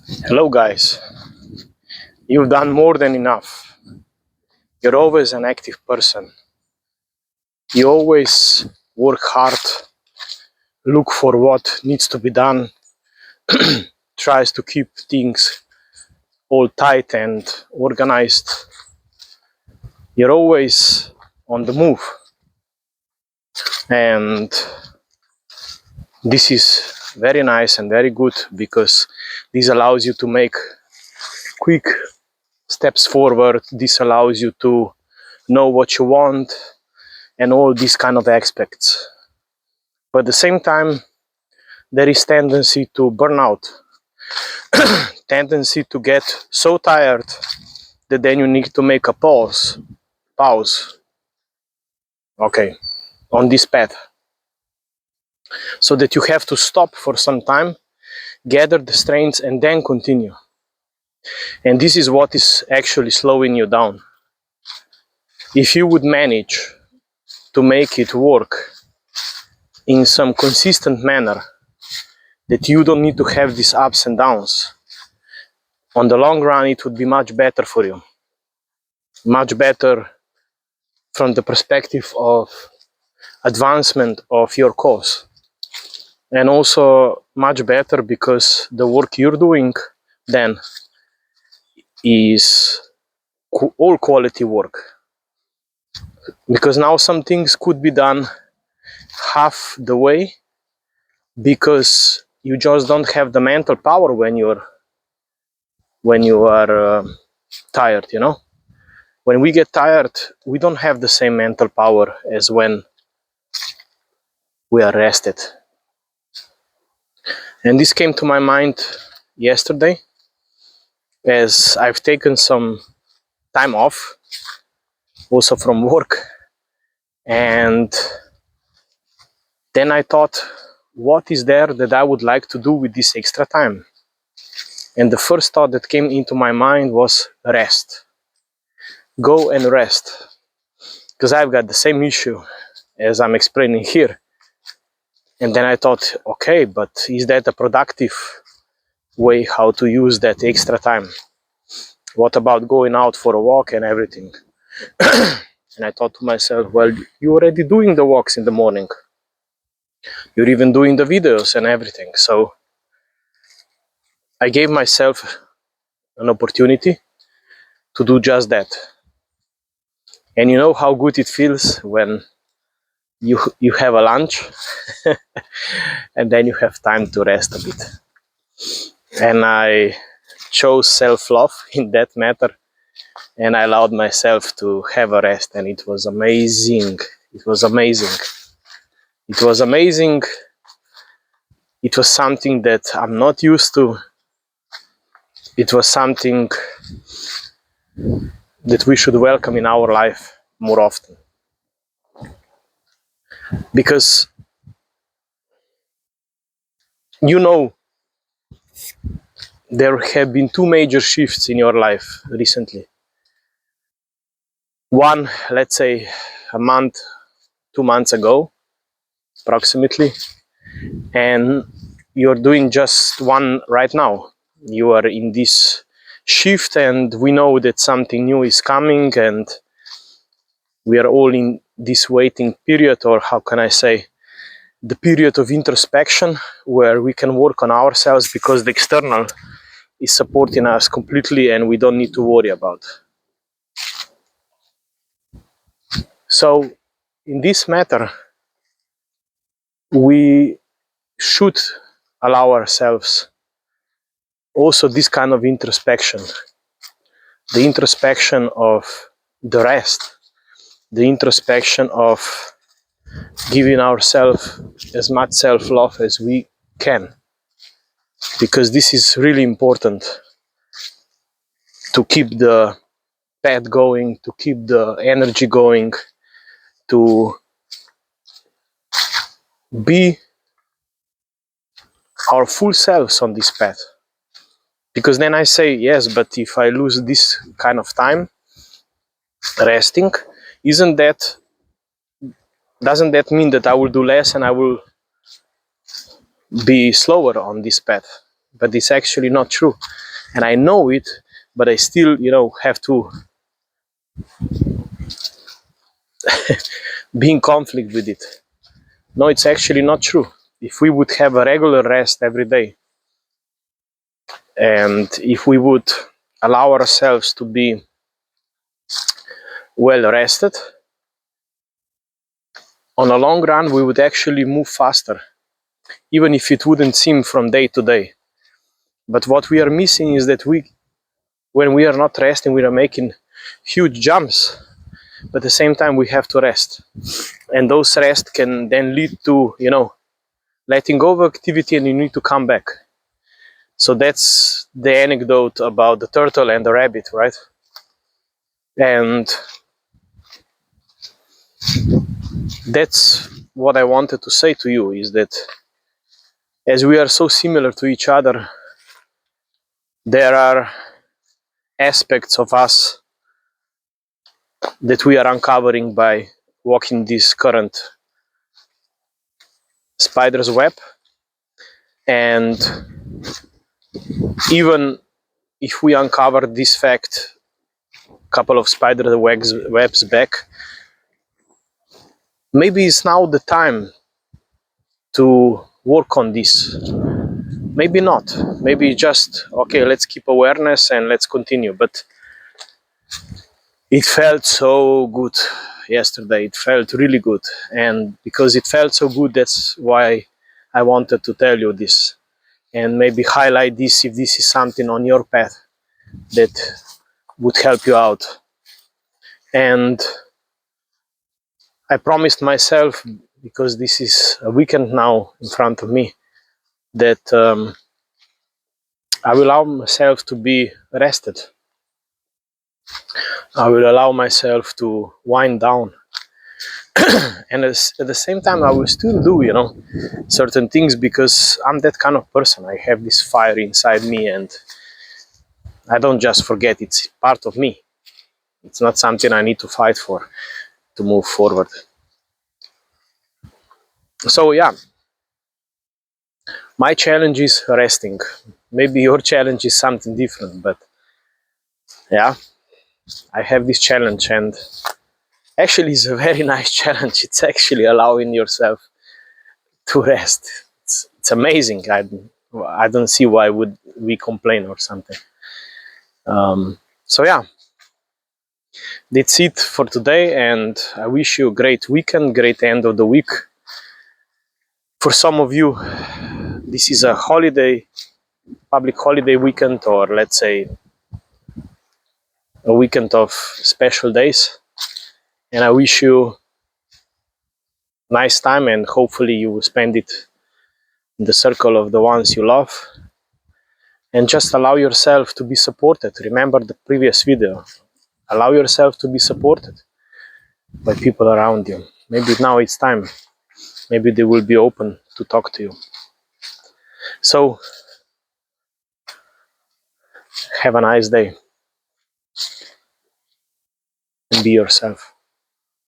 Hello, guys. You've done more than enough. You're always an active person. You always work hard, look for what needs to be done, tries to keep things all tight and organized. You're always on the move. And this is very nice and very good because this allows you to make quick steps forward. This allows you to know what you want and all these kind of aspects. But at the same time, there is tendency to burn out, tendency to get so tired that then you need to make a pause, okay, on this path, so that you have to stop for some time, gather the strength, and then continue. And this is what is actually slowing you down. If you would manage to make it work in some consistent manner, that you don't need to have these ups and downs, on the long run it would be much better for you, much better from the perspective of advancement of your cause, and also much better because the work you're doing then is all quality work, because now some things could be done half the way because you just don't have the mental power when you are tired. When we get tired, we don't have the same mental power as when we are rested. And this came to my mind yesterday, as I've taken some time off, also from work. And then I thought, what is there that I would like to do with this extra time? And the first thought that came into my mind was rest. Go and rest. Because I've got the same issue as I'm explaining here. And then I thought, okay, but is that a productive way how to use that extra time? What about going out for a walk and everything? And I thought to myself, well, you're already doing the walks in the morning. You're even doing the videos and everything. So I gave myself an opportunity to do just that. And you know how good it feels when you have a lunch and then you have time to rest a bit. And I chose self-love in that matter, and I allowed myself to have a rest, and it was amazing. It was amazing. It was amazing. It was something that I'm not used to. It was something that we should welcome in our life more often. Because, there have been two major shifts in your life recently. One, let's say, a month, 2 months ago, approximately, and you're doing just one right now. You are in this shift, and we know that something new is coming, and we are all in this waiting period, or how can I say, the period of introspection, where we can work on ourselves because the external is supporting us completely and we don't need to worry about. So in this matter, we should allow ourselves also this kind of introspection, the introspection of the rest, the introspection of giving ourselves as much self-love as we can, because this is really important to keep the path going, to keep the energy going, to be our full selves on this path. Because then I say, yes, but if I lose this kind of time resting, doesn't that mean that I will do less and I will be slower on this path? but it's actually not true. And I know it, but I still, have to be in conflict with it. No, it's actually not true. If we would have a regular rest every day, and if we would allow ourselves to be well rested, on a long run, we would actually move faster, even if it wouldn't seem from day to day. But what we are missing is that when we are not resting, we are making huge jumps, but at the same time, we have to rest. And those rest can then lead to, letting go of activity, and you need to come back. So that's the anecdote about the turtle and the rabbit, right? And that's what I wanted to say to you, is that as we are so similar to each other, there are aspects of us that we are uncovering by walking this current spider's web. And even if we uncover this fact a couple of spider webs back, maybe it's now the time to work on this. Maybe not. Maybe just, okay, let's keep awareness and let's continue. But it felt so good yesterday. It felt really good. And because it felt so good, that's why I wanted to tell you this. And maybe highlight this if this is something on your path that would help you out. And I promised myself, because this is a weekend now in front of me, that I will allow myself to be rested. I will allow myself to wind down. And at the same time, I will still do, certain things, because I'm that kind of person. I have this fire inside me, and I don't just forget, it's part of me. It's not something I need to fight for to move forward. So yeah, my challenge is resting. Maybe your challenge is something different, but yeah, I have this challenge, and actually it's a very nice challenge. It's actually allowing yourself to rest. It's amazing. I don't see why would we complain or something. So yeah, that's it for today, and I wish you a great weekend, great end of the week. For some of you, this is a holiday, public holiday weekend, or let's say a weekend of special days. And I wish you a nice time, and hopefully you will spend it in the circle of the ones you love. And just allow yourself to be supported. Remember the previous video. Allow yourself to be supported by people around you. Maybe now it's time. Maybe they will be open to talk to you. So, have a nice day and be yourself.